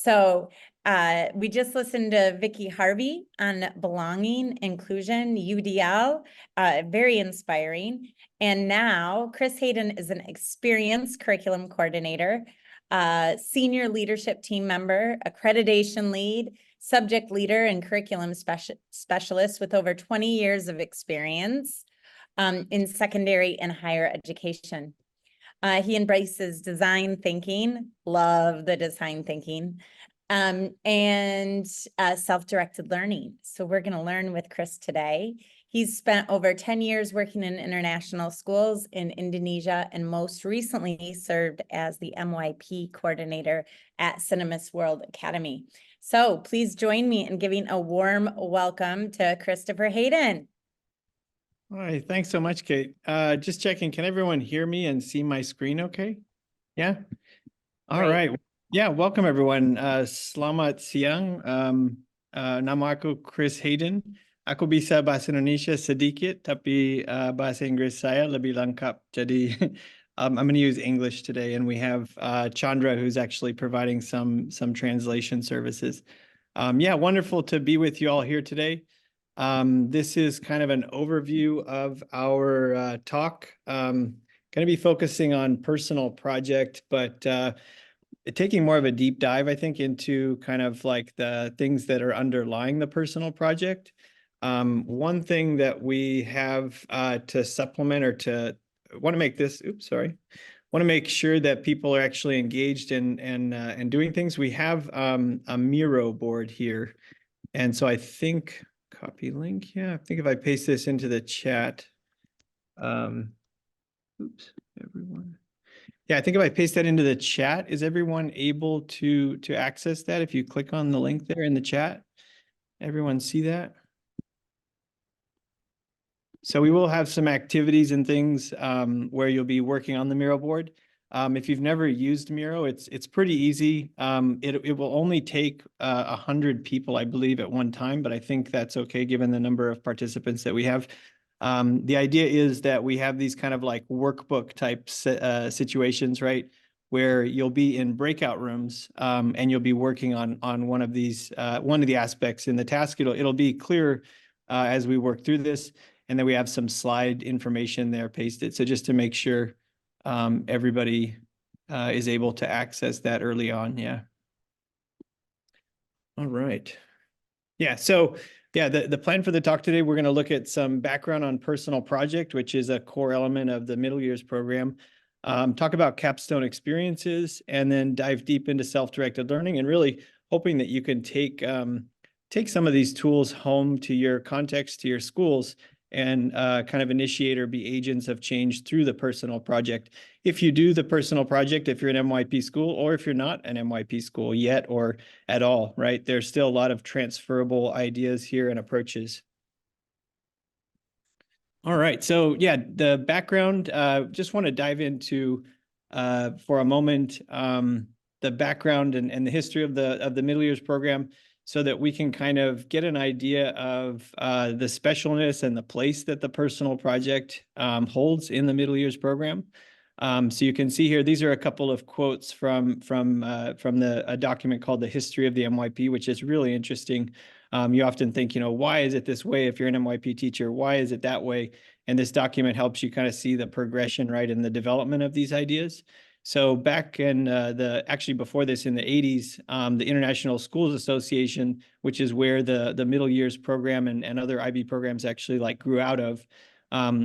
So we just listened to Vicki Harvey on belonging, inclusion, UDL, very inspiring. And now Chris Hayden is an experienced curriculum coordinator, senior leadership team member, accreditation lead, subject leader, and curriculum specialist with over 20 years of experience in secondary and higher education. He embraces design thinking, love the design thinking, and self-directed learning. So we're going to learn with Chris today. He's spent over 10 years working in international schools in Indonesia and most recently served as the MYP coordinator at Cinemas World Academy. So please join me in giving a warm welcome to Christopher Hayden. All right, thanks so much, Kate. Just checking, can everyone hear me and see my screen okay? Yeah? All right. Yeah, welcome everyone. Selamat siang. Nama aku Chris Hayden. Aku bisa bahasa Indonesia sedikit, tapi bahasa Inggris saya lebih lengkap. Jadi I'm going to use English today, and we have Chandra, who's actually providing some translation services. Yeah, wonderful to be with you all here today. This is kind of an overview of our talk. Going to be focusing on personal project, but taking more of a deep dive, I think, into kind of like the things that are underlying the personal project. One thing that we have to supplement or to want to make this, want to make sure that people are actually engaged in doing things. We have a Miro board here. And so I think, copy link, yeah, I think if I paste this into the chat, everyone. Yeah, I think if I paste that into the chat, is everyone able to access that? If you click on the link there in the chat, everyone see that? So we will have some activities and things where you'll be working on the Miro board. If you've never used Miro, it's pretty easy. It will only take 100 people, I believe, at one time, but I think that's okay given the number of participants that we have. The idea is that we have these kind of like workbook type situations, right? Where you'll be in breakout rooms and you'll be working on one of these, one of the aspects in the task. It'll be clear as we work through this. And then we have some slide information there pasted. So just to make sure everybody is able to access that early on. Yeah. All right. Yeah. So yeah, the plan for the talk today, we're going to look at some background on personal project, which is a core element of the middle years program. Talk about capstone experiences, and then dive deep into self-directed learning, and really hoping that you can take some of these tools home to your context, to your schools, and kind of initiate or be agents of change through the personal project. If you do the personal project, if you're an MYP school, or if you're not an MYP school yet or at all, right? There's still a lot of transferable ideas here and approaches. All right, so yeah, the background, just want to dive into for a moment the background and the history of the middle years program, so that we can kind of get an idea of the specialness and the place that the personal project holds in the middle years program. So you can see here, these are a couple of quotes from a document called The History of the MYP, which is really interesting. You often think, why is it this way? If you're an MYP teacher, why is it that way? And this document helps you kind of see the progression, right, in the development of these ideas. So back in actually before this in the 80s, the International Schools Association, which is where the middle years program and other IB programs actually like grew out of,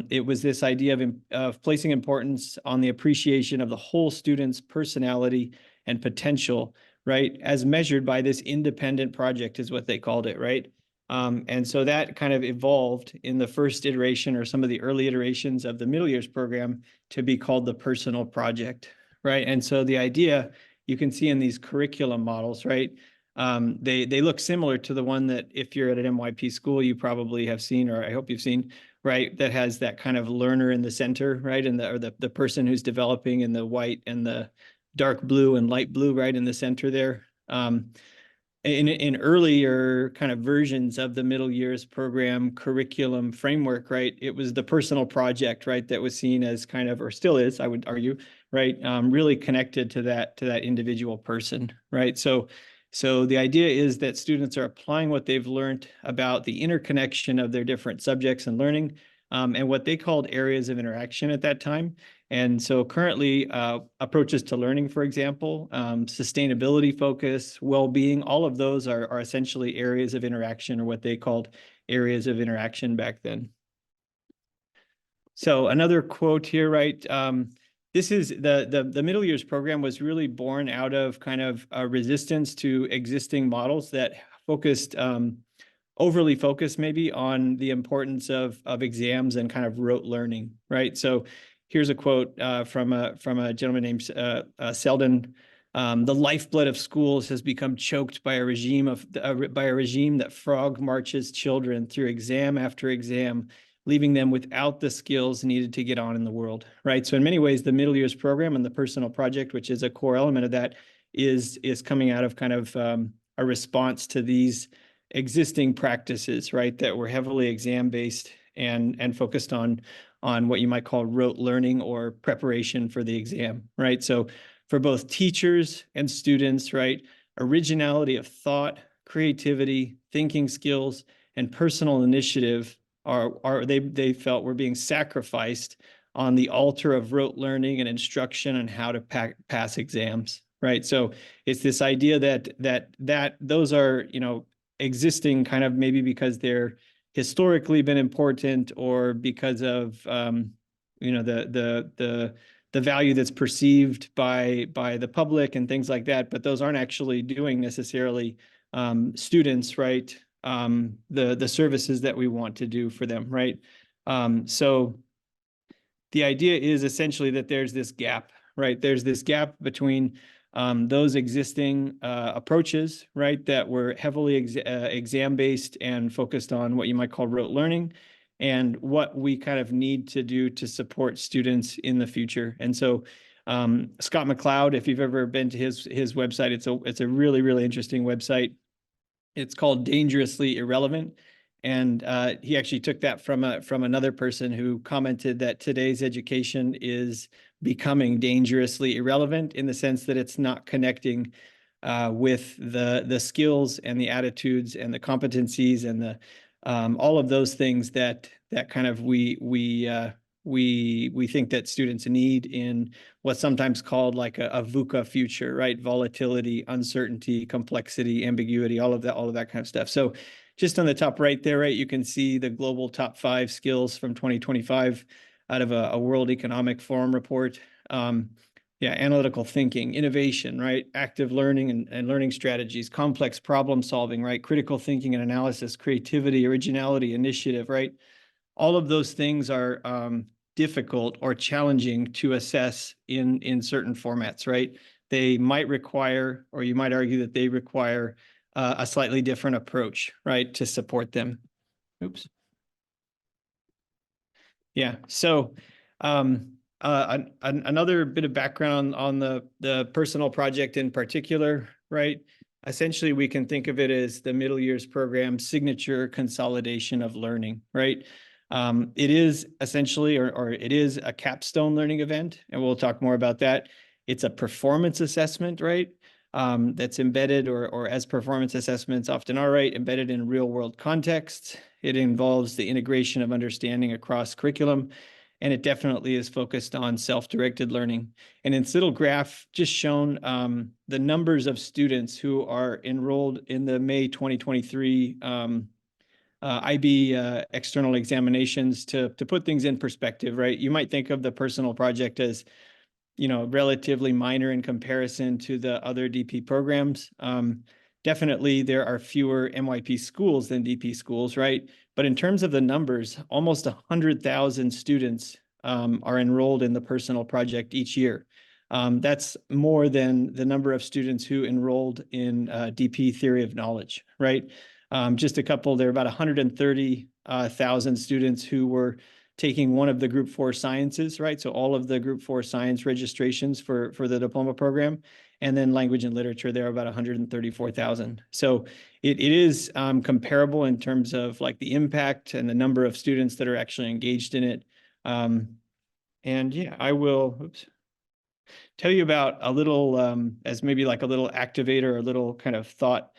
it was this idea of placing importance on the appreciation of the whole student's personality and potential, right, as measured by this independent project is what they called it, right? And so that kind of evolved in the first iteration or some of the early iterations of the middle years program to be called the personal project. Right. And so the idea you can see in these curriculum models, right? They look similar to the one that if you're at an MYP school, you probably have seen, or I hope you've seen, right? That has that kind of learner in the center, right? And the person who's developing in the white and the dark blue and light blue, right, in the center there. In earlier kind of versions of the middle years program curriculum framework, right, it was the personal project, right, that was seen as kind of, or still is, I would argue, right, really connected to that individual person, right? So So the idea is that students are applying what they've learned about the interconnection of their different subjects and learning, and what they called areas of interaction at that time. And so currently, approaches to learning, for example, sustainability focus, well-being, all of those are essentially areas of interaction, or what they called areas of interaction back then. So another quote here, right? This is the middle years program was really born out of kind of a resistance to existing models that focused, overly focused maybe on the importance of exams and kind of rote learning, right? So here's a quote from a gentleman named Selden. The lifeblood of schools has become choked by a regime that frog marches children through exam after exam, leaving them without the skills needed to get on in the world, right? So in many ways, the middle years program and the personal project, which is a core element of that, is coming out of kind of a response to these existing practices, right, that were heavily exam-based and focused on what you might call rote learning or preparation for the exam, right? So for both teachers and students, right, originality of thought, creativity, thinking skills, and personal initiative they felt were being sacrificed on the altar of rote learning and instruction on how to pass exams, right? So it's this idea that those are, existing kind of maybe because they're historically been important, or because of the value that's perceived by the public and things like that, but those aren't actually doing necessarily students, right, the services that we want to do for them, right? So the idea is essentially that there's this gap, right? There's this gap between those existing approaches, right, that were heavily exam-based and focused on what you might call rote learning, and what we kind of need to do to support students in the future. And so Scott McLeod, if you've ever been to his website, it's a really, really interesting website. It's called Dangerously Irrelevant. And he actually took that from another person who commented that today's education is becoming dangerously irrelevant, in the sense that it's not connecting with the skills and the attitudes and the competencies and the all of those things that kind of we think that students need in what's sometimes called like a VUCA future, right? Volatility, uncertainty, complexity, ambiguity, all of that kind of stuff. So just on the top right there, right, you can see the global top 5 skills from 2025 out of a World Economic Forum report. Analytical thinking, innovation, right? Active learning and learning strategies, complex problem solving, right? Critical thinking and analysis, creativity, originality, initiative, right? All of those things are difficult or challenging to assess in certain formats, right? They might require, or you might argue that they require a slightly different approach, right, to support them. Oops. Yeah. So another bit of background on the personal project in particular, right? Essentially, we can think of it as the middle years program signature consolidation of learning, right? It is essentially, or it is a capstone learning event, and we'll talk more about that. It's a performance assessment, right? That's embedded, or as performance assessments often are, right, embedded in real world contexts. It involves the integration of understanding across curriculum, and it definitely is focused on self-directed learning. And in this little graph just shown the numbers of students who are enrolled in the May 2023 IB external examinations to put things in perspective, right? You might think of the personal project as, relatively minor in comparison to the other DP programs. Definitely, there are fewer MYP schools than DP schools, right? But in terms of the numbers, almost 100,000 students are enrolled in the personal project each year. That's more than the number of students who enrolled in DP theory of knowledge, right? Just a couple, there are about 130,000 students who were taking one of the Group 4 sciences, right? So all of the Group 4 science registrations for the diploma program. And then language and literature, there are about 134,000. So it is comparable in terms of like the impact and the number of students that are actually engaged in it. And yeah, I will, oops. tell you about a little, as maybe like a little activator, a little kind of thought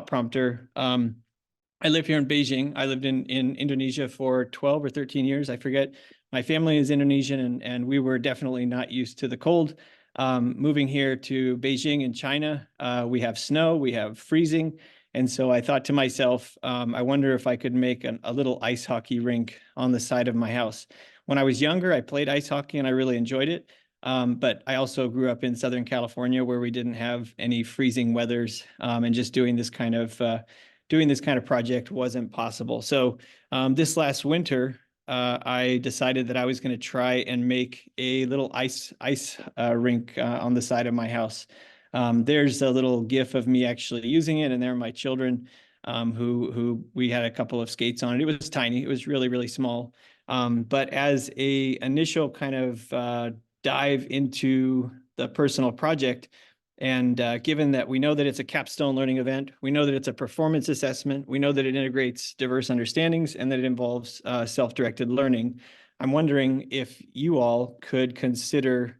prompter. I live here in Beijing. I lived in Indonesia for 12 or 13 years. I forget. My family is Indonesian, and we were definitely not used to the cold. Moving here to Beijing in China, we have snow, we have freezing. And so I thought to myself, I wonder if I could make a little ice hockey rink on the side of my house. When I was younger, I played ice hockey and I really enjoyed it. But I also grew up in Southern California where we didn't have any freezing weathers, and just doing this kind of project wasn't possible. So this last winter, I decided that I was going to try and make a little ice rink on the side of my house. There's a little GIF of me actually using it, and there are my children, who we had a couple of skates on it. It was tiny. It was really, really small. But as a initial kind of dive into the personal project, and given that we know that it's a capstone learning event, we know that it's a performance assessment, we know that it integrates diverse understandings, and that it involves self-directed learning, I'm wondering if you all could consider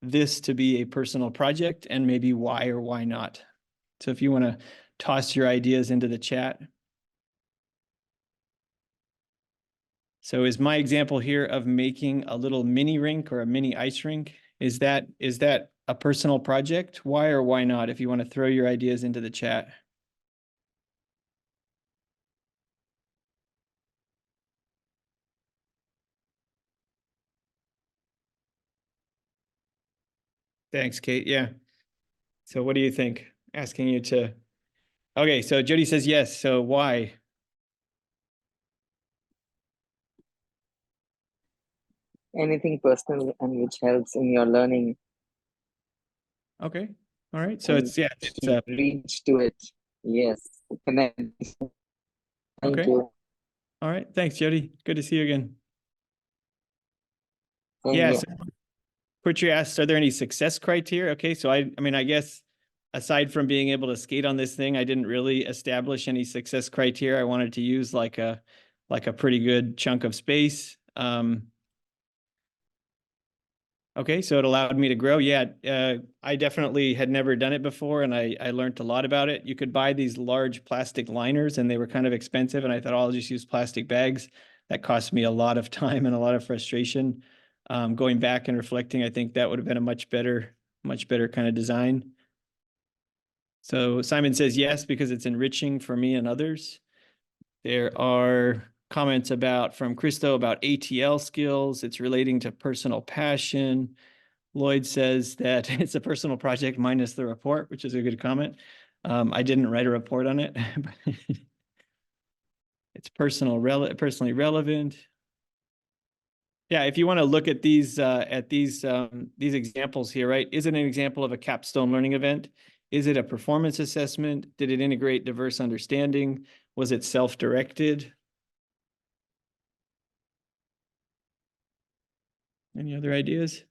this to be a personal project, and maybe why or why not. So if you want to toss your ideas into the chat. So is my example here of making a little mini rink or a mini ice rink, is that a personal project? Why or why not? If you want to throw your ideas into the chat. Thanks, Kate. Yeah. So what do you think? Asking you to. Okay, so Jody says yes. So why? Anything personal and which helps in your learning. Okay. All right. So it's reach to it. Yes. Connect. Thank okay. you. All right. Thanks, Jody. Good to see you again. Thank Yeah. you. So Putri asked, are there any success criteria? Okay. So I mean, I guess aside from being able to skate on this thing, I didn't really establish any success criteria. I wanted to use like a pretty good chunk of space. Okay, so it allowed me to grow. Yeah, I definitely had never done it before, and I learned a lot about it. You could buy these large plastic liners, and they were kind of expensive, and I thought, oh, I'll just use plastic bags. That cost me a lot of time and a lot of frustration. Going back and reflecting, I think that would have been a much better kind of design. So Simon says yes, because it's enriching for me and others. There are comments from Christo about ATL skills. It's relating to personal passion. Lloyd says that it's a personal project minus the report, which is a good comment. I didn't write a report on it. It's personally relevant. Yeah, if you want to look at these examples here, right? Is it an example of a capstone learning event? Is it a performance assessment? Did it integrate diverse understanding? Was it self-directed? Any other ideas?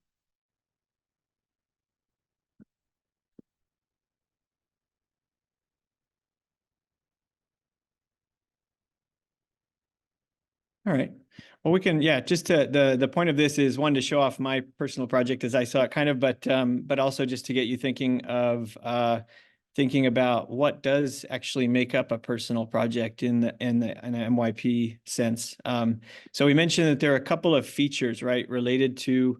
All right. Well, we can, yeah, just the point of this is one, to show off my personal project as I saw it kind of, but also just to get you thinking about what does actually make up a personal project in an MYP sense. So we mentioned that there are a couple of features, right, related to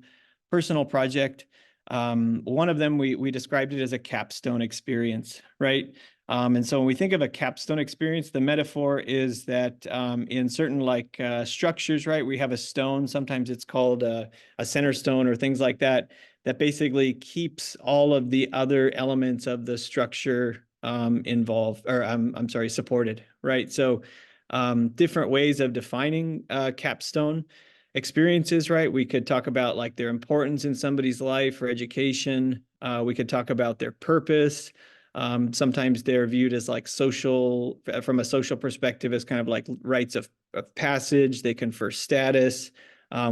personal project. One of them, we described it as a capstone experience, right? And so when we think of a capstone experience, the metaphor is that in certain structures, right, we have a stone, sometimes it's called a center stone or things like that, that basically keeps all of the other elements of the structure involved, or I'm sorry, supported, right? So different ways of defining capstone experiences, right? We could talk about like their importance in somebody's life or education. We could talk about their purpose. Sometimes they're viewed as like social, from a social perspective, as kind of like rites of passage. They confer status.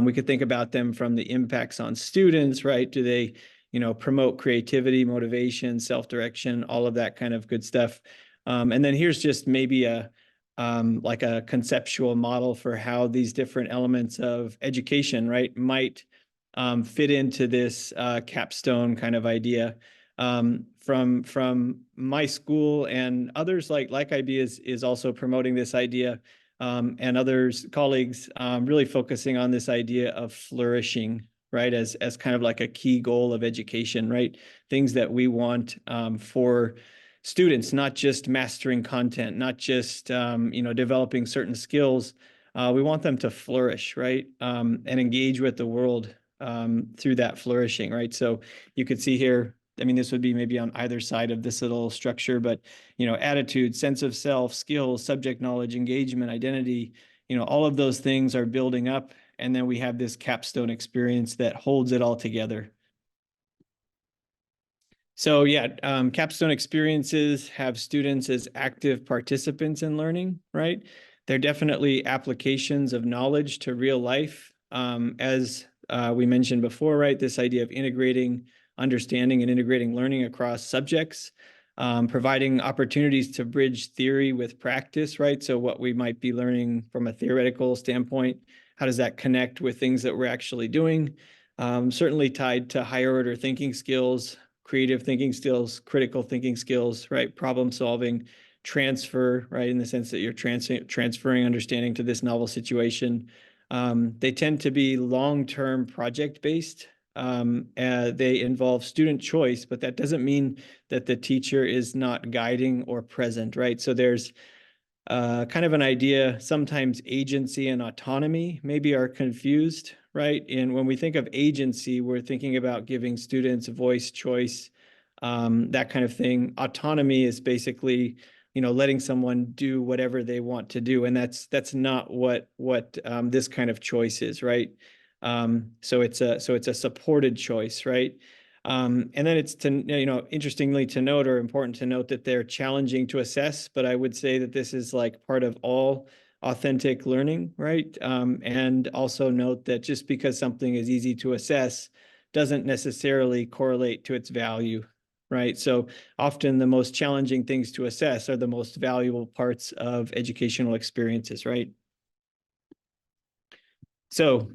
We could think about them from the impacts on students, right? Do they, promote creativity, motivation, self-direction, all of that kind of good stuff. And then here's just maybe like a conceptual model for how these different elements of education, right, might fit into this capstone kind of idea. From my school and others like IB is also promoting this idea, and others colleagues really focusing on this idea of flourishing, right, as kind of like a key goal of education, right? Things that we want for students, not just mastering content, not just developing certain skills. We want them to flourish, right, and engage with the world through that flourishing, right? So you could see here, I mean, this would be maybe on either side of this little structure, but, attitude, sense of self, skills, subject knowledge, engagement, identity, all of those things are building up. And then we have this capstone experience that holds it all together. So yeah, capstone experiences have students as active participants in learning, right? They're definitely applications of knowledge to real life. As we mentioned before, right? This idea of integrating understanding and integrating learning across subjects, providing opportunities to bridge theory with practice, right? So what we might be learning from a theoretical standpoint, how does that connect with things that we're actually doing? Certainly tied to higher order thinking skills, creative thinking skills, critical thinking skills, right? Problem solving, transfer, right? In the sense that you're transferring understanding to this novel situation. They tend to be long-term project-based. They involve student choice, but that doesn't mean that the teacher is not guiding or present, right? So there's kind of an idea, sometimes agency and autonomy maybe are confused, right? And when we think of agency, we're thinking about giving students voice, choice, that kind of thing. Autonomy is basically, letting someone do whatever they want to do, and that's not what this kind of choice is, right? So it's a supported choice, right? And then it's interestingly to note, or important to note, that they're challenging to assess, but I would say that this is like part of all authentic learning, right? And also note that just because something is easy to assess doesn't necessarily correlate to its value, right? So often the most challenging things to assess are the most valuable parts of educational experiences, right? So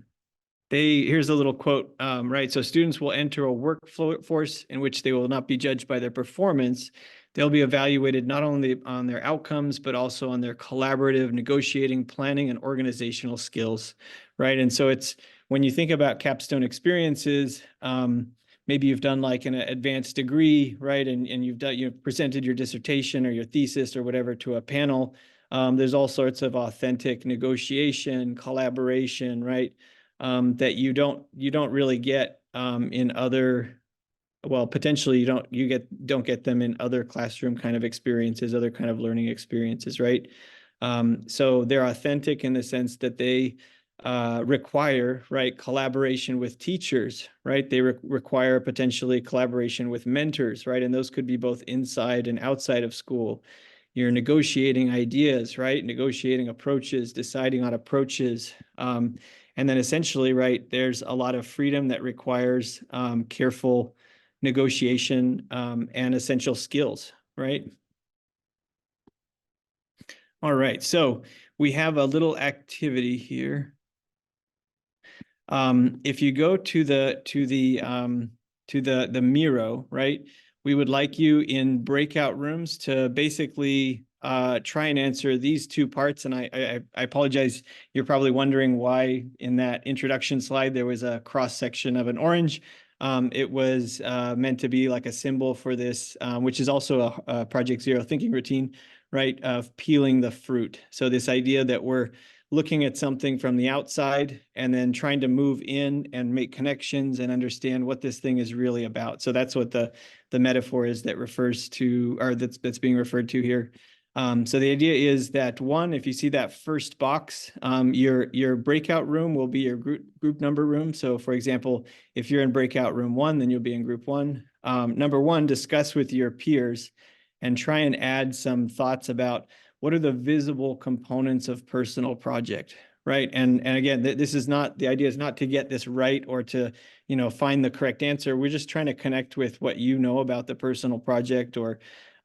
here's a little quote, right? So students will enter a workforce in which they will not be judged by their performance. They'll be evaluated not only on their outcomes, but also on their collaborative, negotiating, planning, and organizational skills, right? And so it's, when you think about capstone experiences, maybe you've done like an advanced degree, right? And you've presented your dissertation or your thesis or whatever to a panel. There's all sorts of authentic negotiation, collaboration, right? That you don't really get in other, well, potentially you don't get them in other classroom kind of experiences, other kind of learning experiences, right? So they're authentic in the sense that they require, right, collaboration with teachers, right? They require potentially collaboration with mentors, right? And those could be both inside and outside of school. You're negotiating ideas, right? Negotiating approaches, deciding on approaches. And then essentially, right, there's a lot of freedom that requires careful negotiation and essential skills, right? All right, so we have a little activity here. If you go to the Miro, right, we would like you in breakout rooms to basically try and answer these two parts. And I apologize, you're probably wondering why in that introduction slide there was a cross section of an orange. It was meant to be like a symbol for this, which is also a Project Zero thinking routine, right, of peeling the fruit. So this idea that we're looking at something from the outside and then trying to move in and make connections and understand what this thing is really about. So that's what the metaphor is that refers to, or that's being referred to here. So the idea is that, one, if you see that first box, your breakout room will be your group number room. So for example, if you're in breakout room 1, then you'll be in group 1. Number 1, discuss with your peers and try and add some thoughts about what are the visible components of personal project, right? And again, this is not, the idea is not to get this right or to, find the correct answer. We're just trying to connect with what you know about the personal project, or,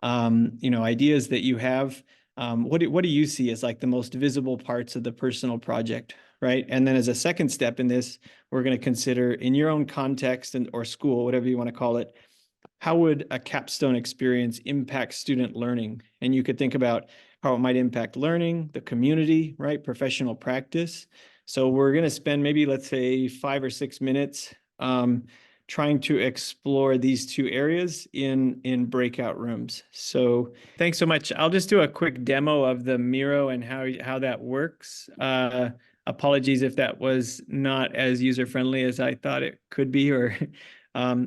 ideas that you have. What do you see as like the most visible parts of the personal project, right? And then as a second step in this, we're going to consider in your own context and or school, whatever you want to call it, how would a capstone experience impact student learning? And you could think about how it might impact learning, the community, right? Professional practice. So we're going to spend maybe, let's say, 5 or 6 minutes trying to explore these two areas in breakout rooms. So thanks so much. I'll just do a quick demo of the Miro and how that works. Apologies if that was not as user-friendly as I thought it could be, or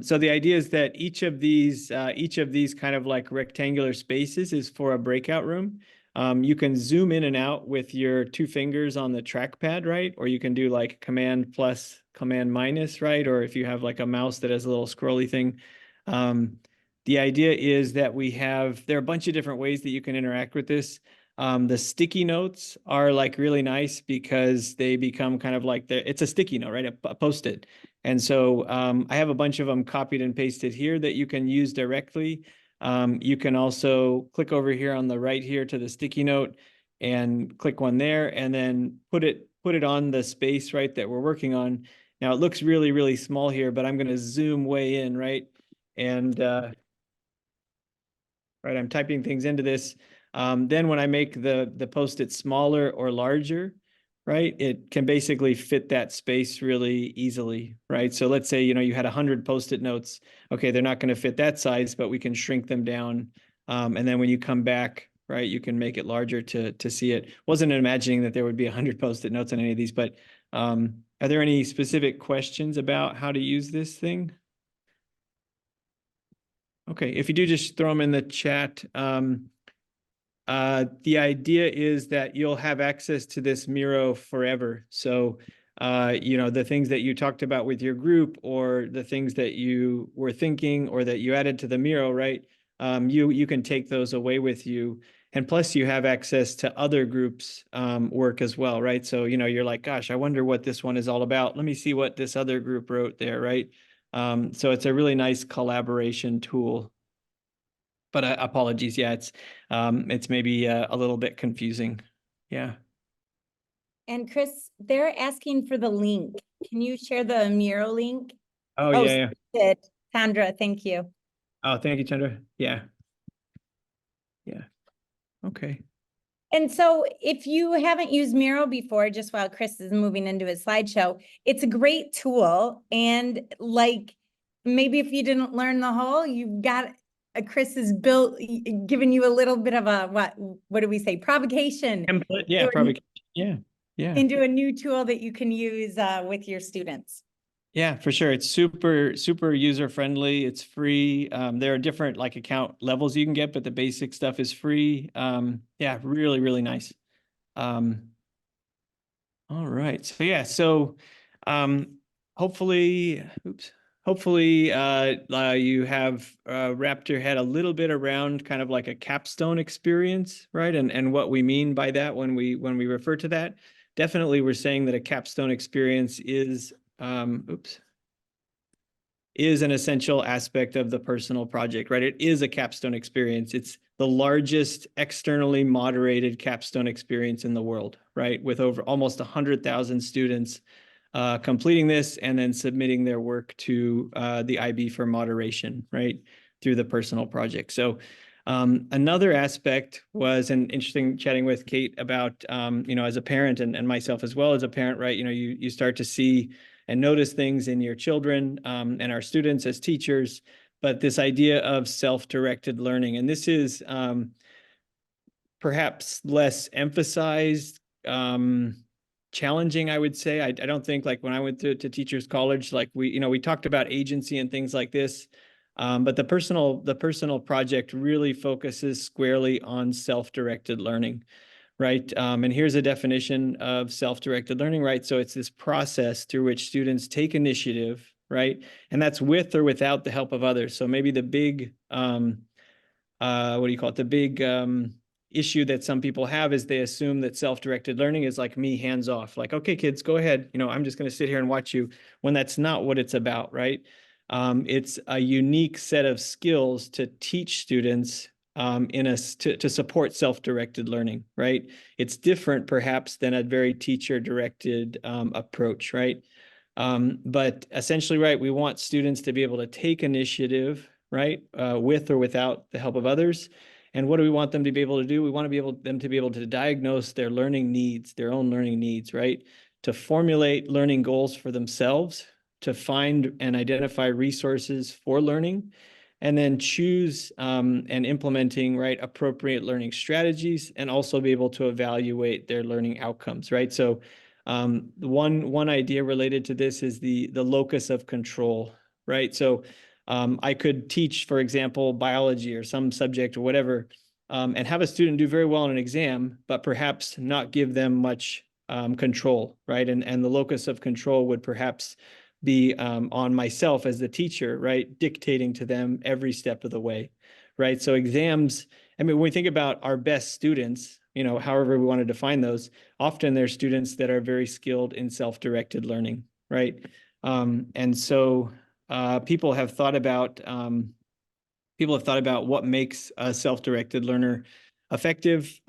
so the idea is that each of these kind of like rectangular spaces is for a breakout room. You can zoom in and out with your 2 fingers on the trackpad, right? Or you can do like Command plus, Command minus, right? Or if you have like a mouse that has a little scrolly thing. The idea is that there are a bunch of different ways that you can interact with this. The sticky notes are like really nice because they become kind of like it's a sticky note, right? A Post-it. And so I have a bunch of them copied and pasted here that you can use directly. You can also click over here on the right here to the sticky note and click one there and then put it on the space, right, that we're working on. Now it looks really, really small here, but I'm going to zoom way in, right? And right, I'm typing things into this. Then when I make the Post-it smaller or larger, right, it can basically fit that space really easily, right? So let's say, you had 100 Post-it notes. Okay, they're not going to fit that size, but we can shrink them down. And then when you come back, right, you can make it larger to see it. Wasn't imagining that there would be 100 Post-it notes on any of these, but are there any specific questions about how to use this thing? Okay, if you do, just throw them in the chat. The idea is that you'll have access to this Miro forever. So, the things that you talked about with your group or the things that you were thinking or that you added to the Miro, right? You can take those away with you. And plus you have access to other groups' work as well, right? So, you're like, gosh, I wonder what this one is all about. Let me see what this other group wrote there, right? So it's a really nice collaboration tool. But apologies, yeah, it's maybe a little bit confusing. Yeah. And Chris, they're asking for the link. Can you share the Miro link? Oh, yeah. Did. Sandra, thank you. Oh, thank you, Chandra. Yeah. Yeah. Okay. And so if you haven't used Miro before, just while Chris is moving into his slideshow, it's a great tool. And like, maybe if you didn't learn the whole, you've got Chris has given you a little bit of a, what do we say? Provocation. Template. Yeah, probably. Yeah. Yeah. Into a new tool that you can use with your students. Yeah, for sure. It's super, super user friendly. It's free. There are different like account levels you can get, but the basic stuff is free. Yeah, really, really nice. All right. So yeah, hopefully, you have wrapped your head a little bit around kind of like a capstone experience, right? And what we mean by that when we refer to that. Definitely we're saying that a capstone experience is an essential aspect of the personal project, right? It is a capstone experience. It's the largest externally moderated capstone experience in the world, right? With over almost 100,000 students completing this and then submitting their work to the IB for moderation, right? Through the personal project. So another aspect was an interesting chatting with Kate about, as a parent and myself as well as a parent, right? You start to see and notice things in your children and our students as teachers, but this idea of self-directed learning, and this is perhaps less emphasized, challenging, I would say. I don't think like when I went to Teachers College, like we talked about agency and things like this, but the personal project really focuses squarely on self-directed learning. Right. And here's a definition of self-directed learning, right? So it's this process through which students take initiative, right? And that's with or without the help of others. So maybe the big, the big issue that some people have is they assume that self-directed learning is like me hands off, like, okay, kids, go ahead. I'm just going to sit here and watch you, when that's not what it's about, right? It's a unique set of skills to teach students to support self-directed learning, right? It's different perhaps than a very teacher-directed approach, right? But essentially, right, we want students to be able to take initiative, right, with or without the help of others. And what do we want them to be able to do? We want them to be able to diagnose their learning needs, their own learning needs, right? To formulate learning goals for themselves, to find and identify resources for learning, and then choose and implementing, right, appropriate learning strategies, and also be able to evaluate their learning outcomes, right? So one idea related to this is the locus of control, right? So I could teach, for example, biology or some subject or whatever, and have a student do very well in an exam, but perhaps not give them much control, right? And the locus of control would perhaps be on myself as the teacher, right? Dictating to them every step of the way, right? So exams, I mean, when we think about our best students, you know, however we want to define those, often they're students that are very skilled in self-directed learning, right? And so people have thought about what makes a self-directed learner effective.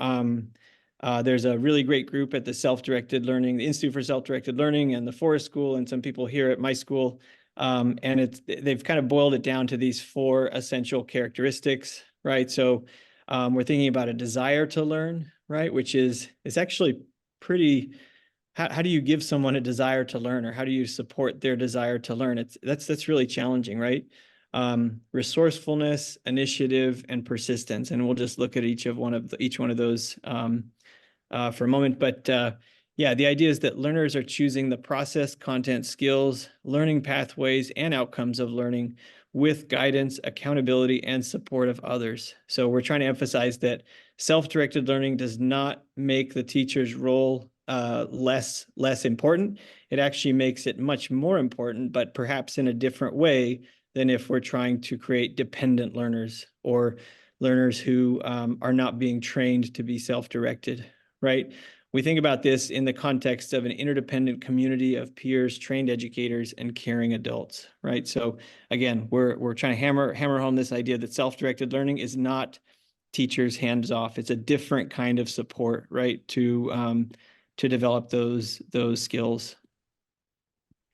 There's a really great group at the Self-Directed Learning, the Institute for Self-Directed Learning, and the Forest School, and some people here at my school. And they've kind of boiled it down to these 4 essential characteristics, right? So we're thinking about a desire to learn, right? Which is actually pretty. How do you give someone a desire to learn, or how do you support their desire to learn? That's really challenging, right? Resourcefulness, initiative, and persistence, and we'll just look at each one of those for a moment. But yeah, the idea is that learners are choosing the process, content, skills, learning pathways, and outcomes of learning with guidance, accountability, and support of others. So we're trying to emphasize that self-directed learning does not make the teacher's role less important. It actually makes it much more important, but perhaps in a different way than if we're trying to create dependent learners, or learners who are not being trained to be self-directed, right? We think about this in the context of an interdependent community of peers, trained educators, and caring adults, right? So again, we're trying to hammer home this idea that self-directed learning is not teachers hands off. It's a different kind of support, right, to develop those skills.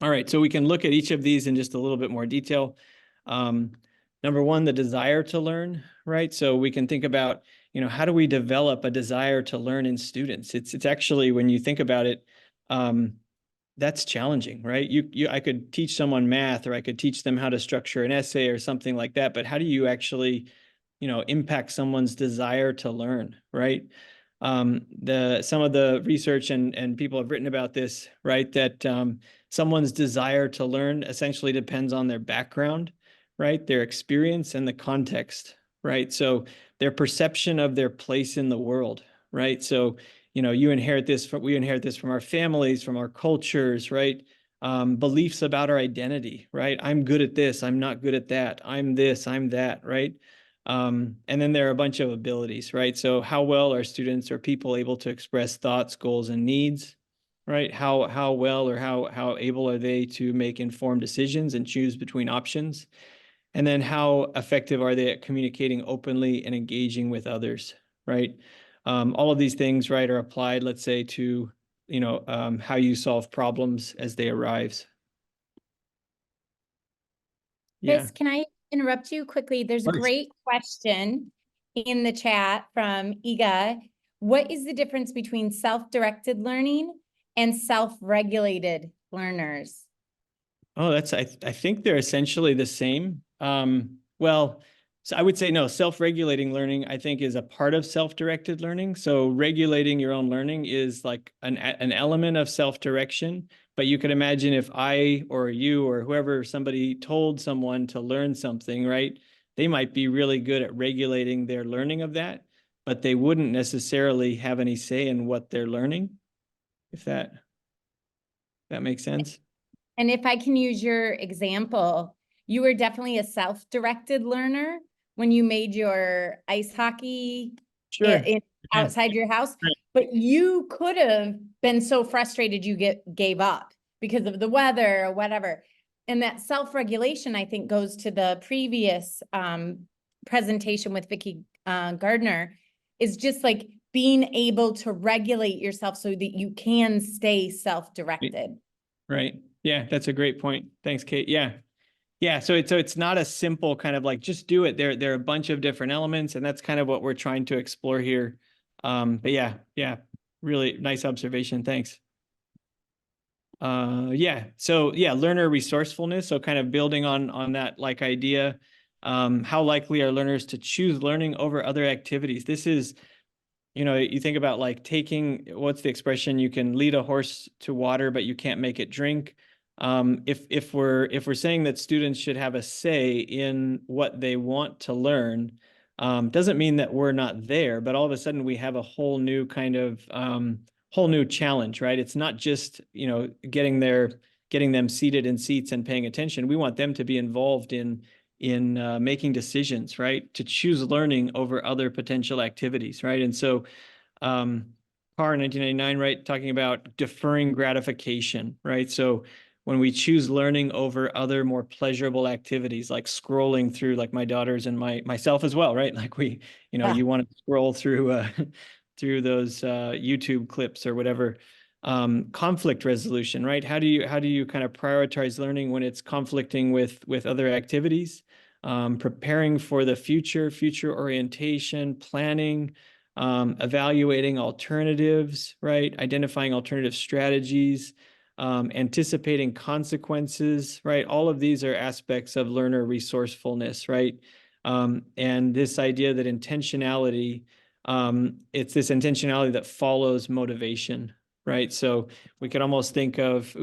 All right, so we can look at each of these in just a little bit more detail. Number one, the desire to learn, right? So we can think about, you know, how do we develop a desire to learn in students? It's actually, when you think about it, that's challenging, right? I could teach someone math, or I could teach them how to structure an essay or something like that, but how do you actually, you know, impact someone's desire to learn, right? Some of the research and people have written about this, right? That someone's desire to learn essentially depends on their background, right? Their experience and the context, right? So their perception of their place in the world, right? So, you know, we inherit this from our families, from our cultures, right? Beliefs about our identity, right? I'm good at this, I'm not good at that. I'm this, I'm that, right? And then there are a bunch of abilities, right? So how well are students or people able to express thoughts, goals, and needs, right? How well or how able are they to make informed decisions and choose between options? And then how effective are they at communicating openly and engaging with others, right? All of these things, right, are applied, let's say, to, you know, how you solve problems as they arise. Chris, can I interrupt you quickly? There's a Of course. great question in the chat from Iga. What is the difference between self-directed learning and self-regulated learners? Oh, I think they're essentially the same. Well, so I would say no, self-regulating learning, I think, is a part of self-directed learning. So regulating your own learning is like an element of self-direction. But you could imagine if I or you or whoever, somebody told someone to learn something, right? They might be really good at regulating their learning of that, but they wouldn't necessarily have any say in what they're learning, if that makes sense. And if I can use your example, you were definitely a self-directed learner when you made your ice hockey Sure. outside your house, but you could have been so frustrated you gave up because of the weather or whatever. And that self-regulation, I think, goes to the previous presentation with Vicki Gardner, is just like being able to regulate yourself so that you can stay self-directed. Right. Yeah, that's a great point. Thanks, Kate. Yeah. Yeah, so it's not a simple kind of like just do it. There are a bunch of different elements, and that's kind of what we're trying to explore here. But yeah, really nice observation. Thanks. Learner resourcefulness. So kind of building on that like idea. How likely are learners to choose learning over other activities? This is, you think about like taking, what's the expression? You can lead a horse to water, but you can't make it drink. If we're saying that students should have a say in what they want to learn, doesn't mean that we're not there, but all of a sudden we have a whole new kind of whole new challenge, right? It's not just, getting them seated in seats and paying attention. We want them to be involved in making decisions, right? To choose learning over other potential activities, right? And so, Carr in 1999, right, talking about deferring gratification, right? So when we choose learning over other more pleasurable activities, like scrolling through, like my daughters and myself as well, right? Like you want to scroll through through those YouTube clips or whatever. Conflict resolution, right? How do you kind of prioritize learning when it's conflicting with other activities? Preparing for the future orientation, planning, evaluating alternatives, right? Identifying alternative strategies, anticipating consequences, right? All of these are aspects of learner resourcefulness, right? And this idea that intentionality, it's this intentionality that follows motivation, right? So we could almost think of,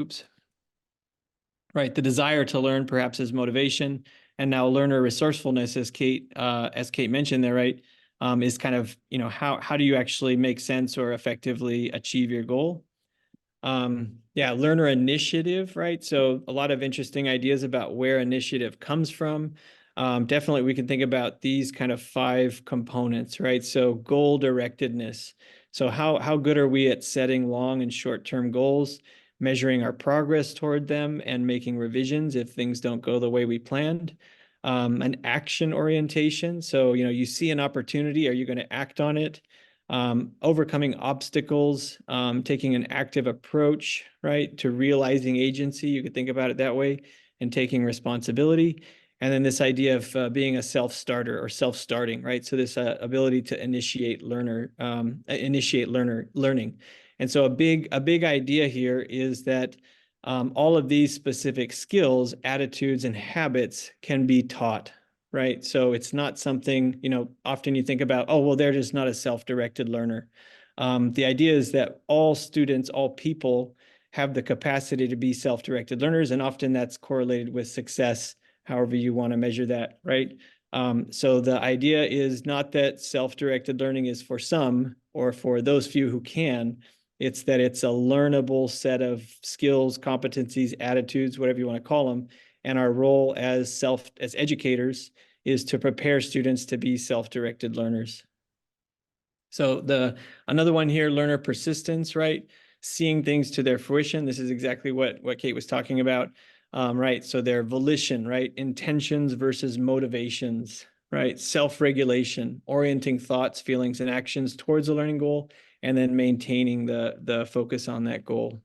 right, the desire to learn perhaps as motivation, and now learner resourcefulness, as Kate mentioned there, right, is kind of, how do you actually make sense or effectively achieve your goal? Learner initiative, right? So a lot of interesting ideas about where initiative comes from. Definitely we can think about these kind of 5 components, right? So goal directedness. So how good are we at setting long and short-term goals, measuring our progress toward them, and making revisions if things don't go the way we planned? An action orientation. So, you see an opportunity, are you going to act on it? Overcoming obstacles, taking an active approach, right, to realizing agency. You could think about it that way, and taking responsibility. And then this idea of being a self-starter or self-starting, right? So this ability to initiate learning. And so a big idea here is that all of these specific skills, attitudes, and habits can be taught, right? So it's not something, often you think about, oh, well, they're just not a self-directed learner. The idea is that all students, all people have the capacity to be self-directed learners, and often that's correlated with success, however you want to measure that, right? So the idea is not that self-directed learning is for some or for those few who can. It's that it's a learnable set of skills, competencies, attitudes, whatever you want to call them. And our role as educators is to prepare students to be self-directed learners. So another one here, learner persistence, right? Seeing things to their fruition. This is exactly what Kate was talking about, right? So their volition, right? Intentions versus motivations, right? Self-regulation, orienting thoughts, feelings, and actions towards a learning goal, and then maintaining the focus on that goal.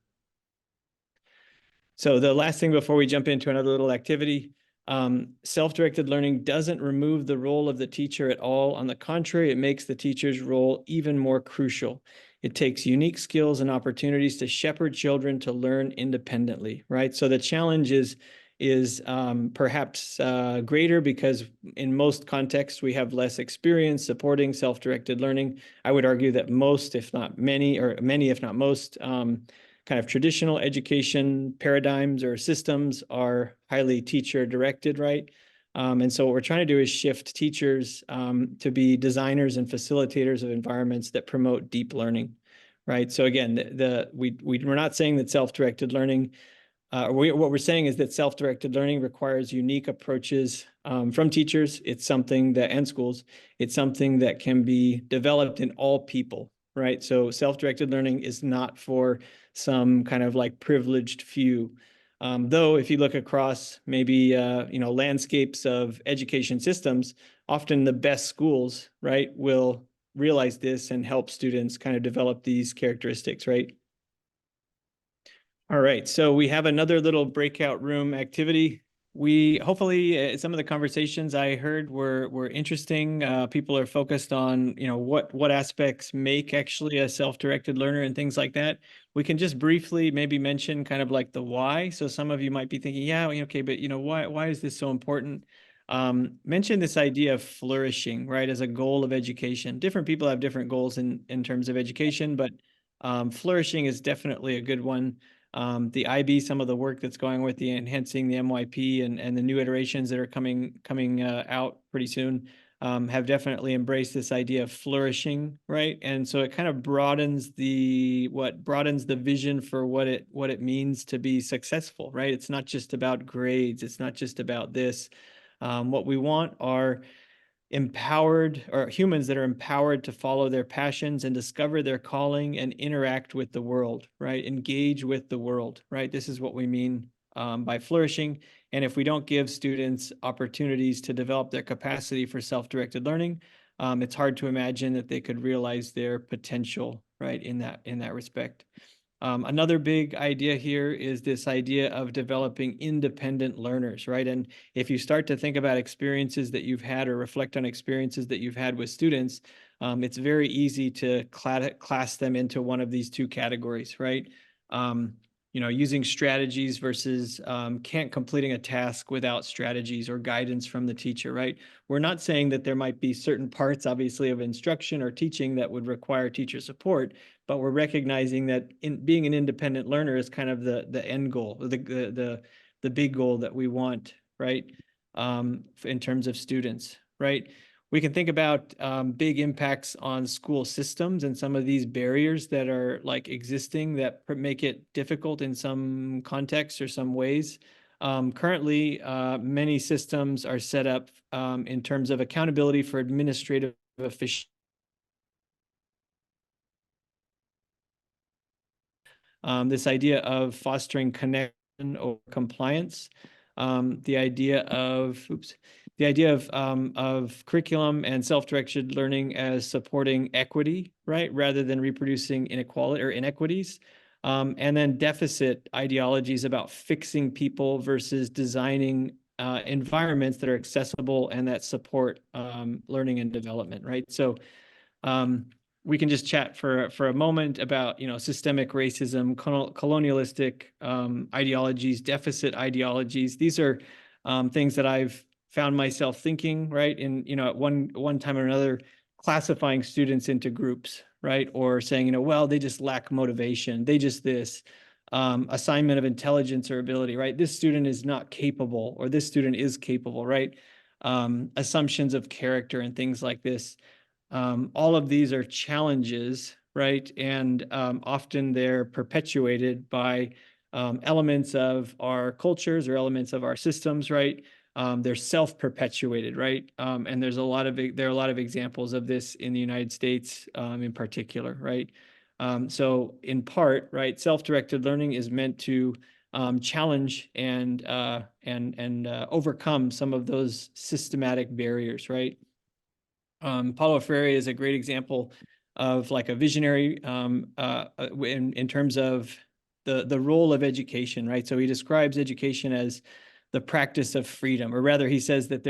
So the last thing before we jump into another little activity, self-directed learning doesn't remove the role of the teacher at all. On the contrary, it makes the teacher's role even more crucial. It takes unique skills and opportunities to shepherd children to learn independently, right? So the challenge is perhaps greater because in most contexts, we have less experience supporting self-directed learning. I would argue that most, if not many, or many, if not most, kind of traditional education paradigms or systems are highly teacher directed, right? And so what we're trying to do is shift teachers to be designers and facilitators of environments that promote deep learning, right? So again, we're not saying that self-directed learning, what we're saying is that self-directed learning requires unique approaches from teachers. It's something that, and schools, it's something that can be developed in all people, right? So self-directed learning is not for some kind of like privileged few. Though if you look across maybe, landscapes of education systems, often the best schools, right, will realize this and help students kind of develop these characteristics, right? All right, so we have another little breakout room activity. We hopefully some of the conversations I heard were interesting. People are focused on what aspects make actually a self-directed learner and things like that. We can just briefly maybe mention kind of like the why. So some of you might be thinking, yeah, okay, but why is this so important? Mention this idea of flourishing, right, as a goal of education. Different people have different goals in terms of education, but flourishing is definitely a good one. The IB, some of the work that's going with the enhancing the MYP and the new iterations that are coming out pretty soon have definitely embraced this idea of flourishing, right? And so it kind of broadens the vision for what it means to be successful, right? It's not just about grades. It's not just about this. What we want are empowered, or humans that are empowered to follow their passions and discover their calling and interact with the world, right? Engage with the world, right? This is what we mean by flourishing. And if we don't give students opportunities to develop their capacity for self-directed learning, it's hard to imagine that they could realize their potential, right, in that respect. Another big idea here is this idea of developing independent learners, right? And if you start to think about experiences that you've had or reflect on experiences that you've had with students, it's very easy to class them into one of these two categories, right? Using strategies versus can't completing a task without strategies or guidance from the teacher, right? We're not saying that there might be certain parts, obviously, of instruction or teaching that would require teacher support, but we're recognizing that being an independent learner is kind of the end goal, the big goal that we want, right? In terms of students, right? We can think about big impacts on school systems and some of these barriers that are like existing that make it difficult in some contexts or some ways. Currently, many systems are set up in terms of accountability for administrative efficiency. This idea of fostering connection or compliance, the idea of curriculum and self-directed learning as supporting equity, right, rather than reproducing inequality or inequities, and then deficit ideologies about fixing people versus designing environments that are accessible and that support learning and development, right? So we can just chat for a moment about systemic racism, colonialistic ideologies, deficit ideologies. These are things that I've found myself thinking, right, in at one time or another, classifying students into groups, right, or saying well, they just lack motivation, they just this assignment of intelligence or ability, right? This student is not capable, or this student is capable, right? Assumptions of character and things like this. All of these are challenges, right? And often they're perpetuated by elements of our cultures or elements of our systems, right? They're self-perpetuated, right? And there are a lot of examples of this in the United States in particular, right? So in part, right, self-directed learning is meant to challenge and overcome some of those systematic barriers, right? Paulo Freire is a great example of like a visionary in terms of the role of education, right? So he describes education as the practice of freedom, or rather he says that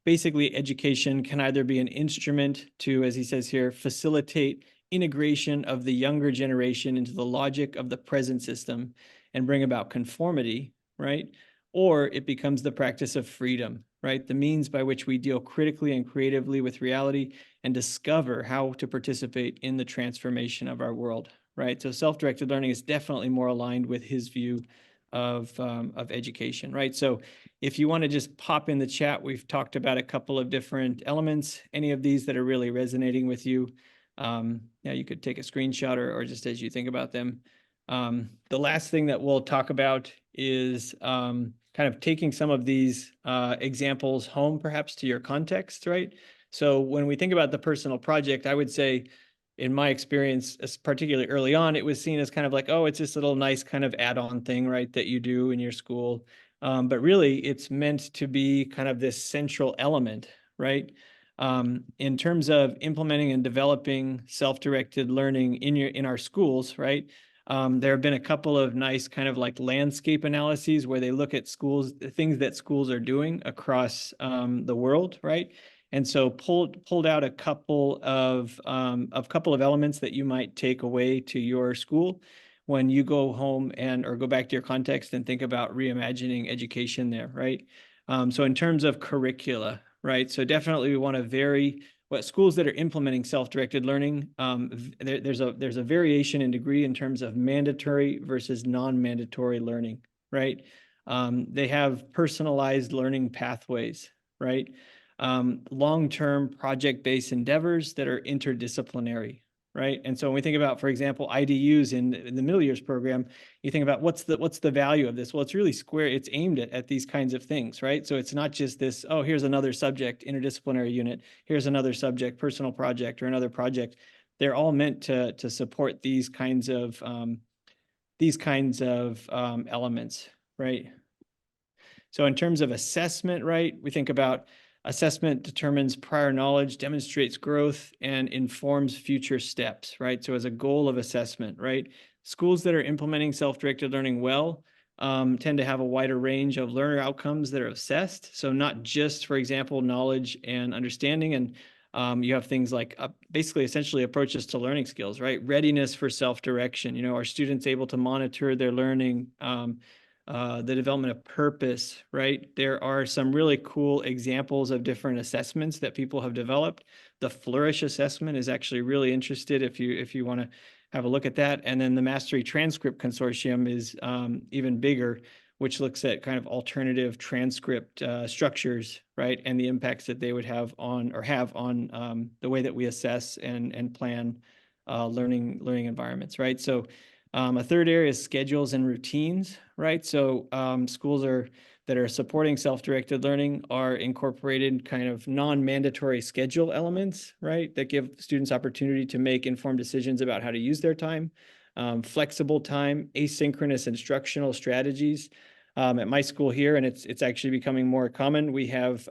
basically education can either be an instrument to, as he says here, facilitate integration of the younger generation into the logic of the present system and bring about conformity, right? Or it becomes the practice of freedom, right? The means by which we deal critically and creatively with reality and discover how to participate in the transformation of our world, right? So self-directed learning is definitely more aligned with his view of education, right? So if you want to just pop in the chat, we've talked about a couple of different elements, any of these that are really resonating with you. Yeah, you could take a screenshot or just as you think about them. The last thing that we'll talk about is kind of taking some of these examples home, perhaps to your context, right? So when we think about the personal project, I would say in my experience, particularly early on, it was seen as kind of like, oh, it's this little nice kind of add-on thing, right, that you do in your school. But really, it's meant to be kind of this central element, right? In terms of implementing and developing self-directed learning in our schools, right? There have been a couple of nice kind of like landscape analyses where they look at schools, the things that schools are doing across the world, right? And so pulled out a couple of elements that you might take away to your school when you go home or go back to your context and think about reimagining education there, right? So in terms of curricula, right? So definitely we want to vary what schools that are implementing self-directed learning. There's a variation in degree in terms of mandatory versus non-mandatory learning, right? They have personalized learning pathways, right? Long-term project-based endeavors that are interdisciplinary, right? And so when we think about, for example, IDUs in the middle years program, you think about what's the value of this? Well, it's really square. It's aimed at these kinds of things, right? So it's not just this, oh, here's another subject, interdisciplinary unit. Here's another subject, personal project, or another project. They're all meant to support these kinds of elements, right? So in terms of assessment, right, we think about assessment determines prior knowledge, demonstrates growth, and informs future steps, right? So as a goal of assessment, right? Schools that are implementing self-directed learning well tend to have a wider range of learner outcomes that are assessed. So not just, for example, knowledge and understanding, and you have things like basically essentially approaches to learning skills, right? Readiness for self-direction. You know, are students able to monitor their learning? The development of purpose, right? There are some really cool examples of different assessments that people have developed. The Flourish assessment is actually really interested if you want to have a look at that. And then the Mastery Transcript Consortium is even bigger, which looks at kind of alternative transcript structures, right? And the impacts that they would have on the way that we assess and plan learning environments, right? So a third area is schedules and routines, right? So schools that are supporting self-directed learning are incorporated kind of non-mandatory schedule elements, right? That give students opportunity to make informed decisions about how to use their time, flexible time, asynchronous instructional strategies. At my school here, and it's actually becoming more common, we have,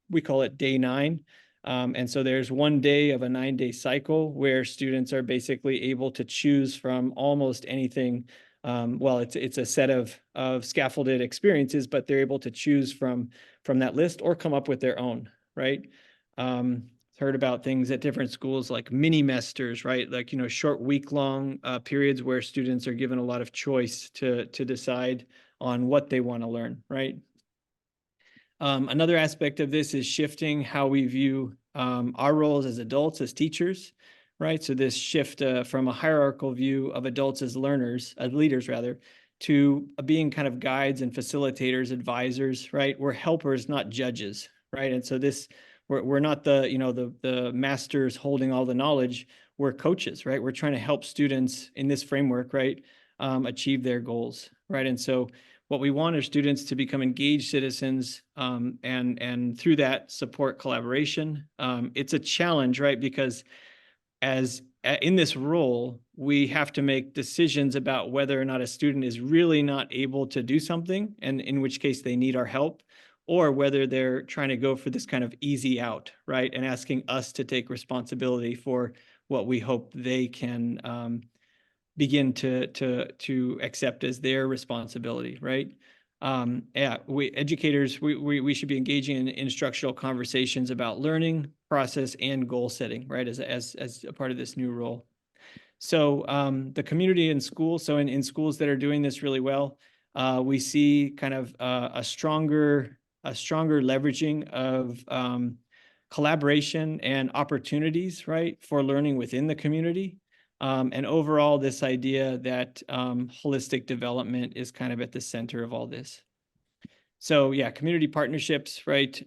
we call it day 9. And so there's one day of a 9-day cycle where students are basically able to choose from almost anything. Well, it's a set of scaffolded experiences, but they're able to choose from that list or come up with their own, right? Heard about things at different schools like mini-mesters, right? Like, you know, short week-long periods where students are given a lot of choice to decide on what they want to learn, right? Another aspect of this is shifting how we view our roles as adults, as teachers, right? So this shift from a hierarchical view of adults as learners, as leaders rather, to being kind of guides and facilitators, advisors, right? We're helpers, not judges, right? And so we're not the masters holding all the knowledge. We're coaches, right? We're trying to help students in this framework, right? Achieve their goals, right? And so what we want are students to become engaged citizens and through that support collaboration. It's a challenge, right? Because in this role, we have to make decisions about whether or not a student is really not able to do something, and in which case they need our help, or whether they're trying to go for this kind of easy out, right? And asking us to take responsibility for what we hope they can begin to accept as their responsibility, right? Yeah, educators we should be engaging in instructional conversations about learning process and goal setting, right? As a part of this new role. So the community in schools, so in schools that are doing this really well, we see kind of a stronger leveraging of collaboration and opportunities, right, for learning within the community. And overall, this idea that holistic development is kind of at the center of all this. So yeah, community partnerships, right?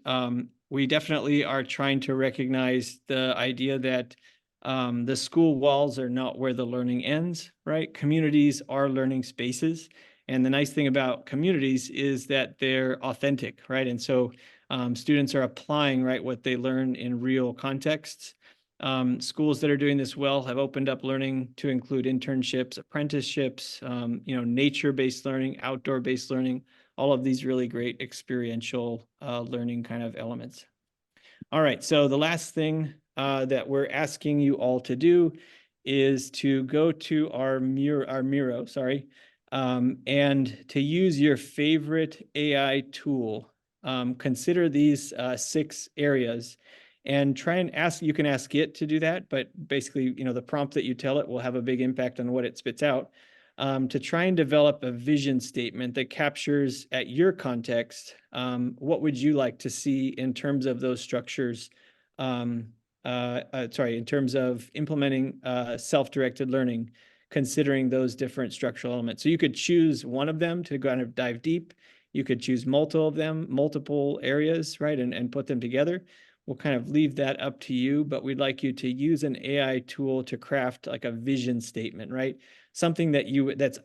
We definitely are trying to recognize the idea that the school walls are not where the learning ends, right? Communities are learning spaces. And the nice thing about communities is that they're authentic, right? And so students are applying, right, what they learn in real contexts. Schools that are doing this well have opened up learning to include internships, apprenticeships, nature-based learning, outdoor-based learning, all of these really great experiential learning kind of elements. All right, so the last thing that we're asking you all to do is to go to our Miro, and to use your favorite AI tool. Consider these 6 areas and try and ask, you can ask it to do that, but basically, the prompt that you tell it will have a big impact on what it spits out. To try and develop a vision statement that captures at your context, what would you like to see in terms of those structures, in terms of implementing self-directed learning, considering those different structural elements. So you could choose one of them to kind of dive deep. You could choose multiple areas, right, and put them together. We'll kind of leave that up to you, but we'd like you to use an AI tool to craft like a vision statement, right? Something that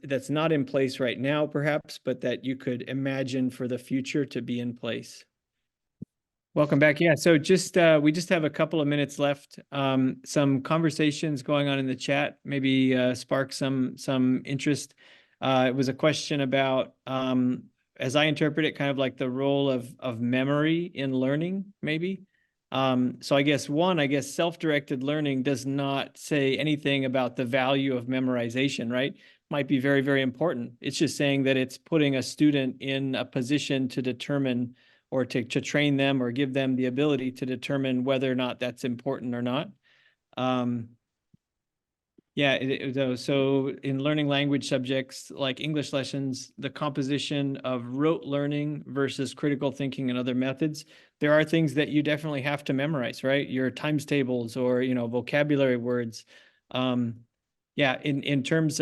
that's not in place right now, perhaps, but that you could imagine for the future to be in place. Welcome back. Yeah, so we just have a couple of minutes left. Some conversations going on in the chat, maybe spark some interest. It was a question about, as I interpret it, kind of like the role of memory in learning, maybe. So I guess self-directed learning does not say anything about the value of memorization, right? Might be very, very important. It's just saying that it's putting a student in a position to determine or to train them or give them the ability to determine whether or not that's important or not. So in learning language subjects like English lessons, the composition of rote learning versus critical thinking and other methods, there are things that you definitely have to memorize, right? Your times tables or, vocabulary words. In terms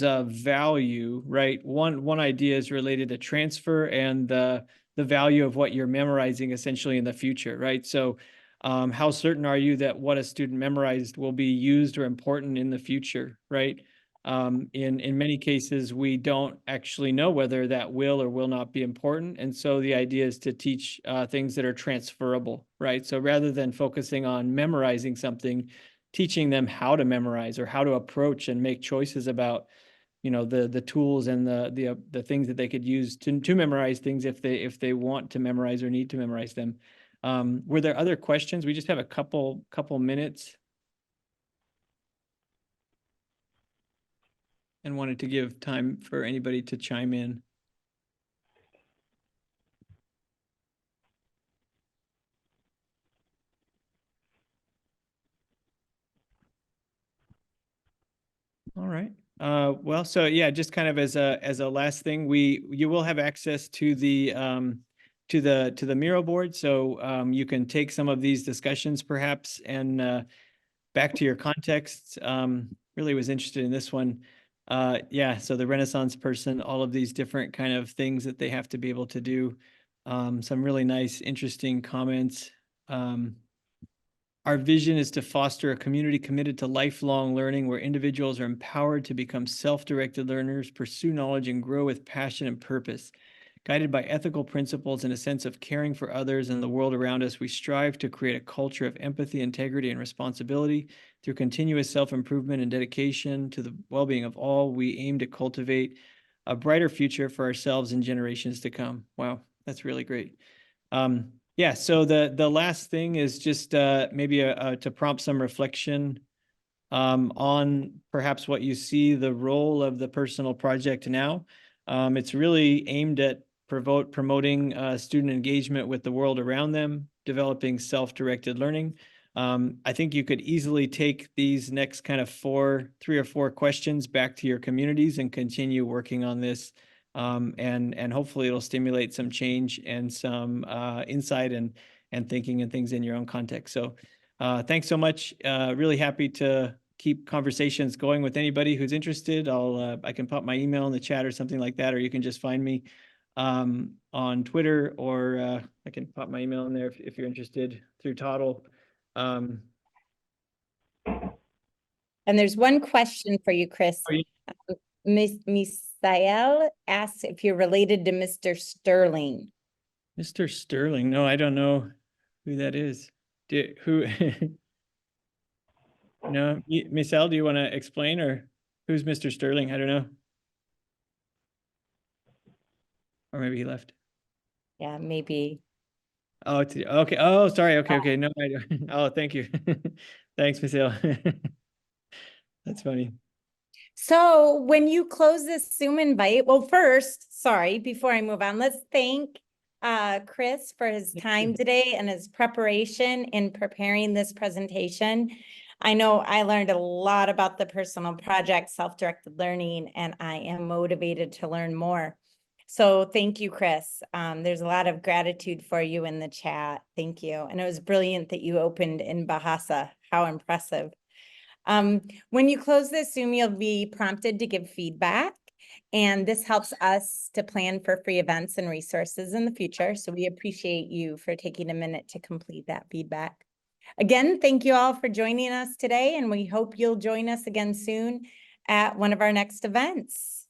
of value, right? One idea is related to transfer and the value of what you're memorizing essentially in the future, right? So how certain are you that what a student memorized will be used or important in the future, right? In many cases, we don't actually know whether that will or will not be important. And so the idea is to teach things that are transferable, right? So rather than focusing on memorizing something, teaching them how to memorize or how to approach and make choices about, the tools and the things that they could use to memorize things if they want to memorize or need to memorize them. Were there other questions? We just have a couple minutes and wanted to give time for anybody to chime in. All right. Well, so yeah, just kind of as a last thing, you will have access to the Miro board, so you can take some of these discussions perhaps and back to your contexts. Really was interested in this one. So the Renaissance person, all of these different kind of things that they have to be able to do. Some really nice, interesting comments. Our vision is to foster a community committed to lifelong learning where individuals are empowered to become self-directed learners, pursue knowledge, and grow with passion and purpose. Guided by ethical principles and a sense of caring for others and the world around us, we strive to create a culture of empathy, integrity, and responsibility. Through continuous self-improvement and dedication to the well-being of all, we aim to cultivate a brighter future for ourselves and generations to come. Wow, that's really great. So the last thing is just maybe to prompt some reflection on perhaps what you see the role of the personal project now. It's really aimed at promoting student engagement with the world around them, developing self-directed learning. I think you could easily take these next kind of 3 or 4 questions back to your communities and continue working on this. And hopefully it'll stimulate some change and some insight and thinking and things in your own context. So thanks so much. Really happy to keep conversations going with anybody who's interested. I can pop my email in the chat or something like that, or you can just find me on Twitter, or I can pop my email in there if you're interested through Toddle. And there's one question for you, Chris. Miss Misael asks if you're related to Mr. Sterling. Mr. Sterling? No, I don't know who that is. Who? No, Michelle, do you want to explain, or who's Mr. Sterling? I don't know. Or maybe he left. Yeah, maybe. Oh, okay. Oh, sorry. Okay, okay. No, I don't. Oh, thank you. Thanks, Michelle. That's funny. So when you close this Zoom invite, well, first, sorry, before I move on, let's thank Chris for his time today and his preparation in preparing this presentation. I know I learned a lot about the personal project, self-directed learning, and I am motivated to learn more. So thank you, Chris. There's a lot of gratitude for you in the chat. Thank you. And it was brilliant that you opened in Bahasa. How impressive. When you close this Zoom, you'll be prompted to give feedback, and this helps us to plan for free events and resources in the future. So we appreciate you for taking a minute to complete that feedback. Again, thank you all for joining us today, and we hope you'll join us again soon at one of our next events.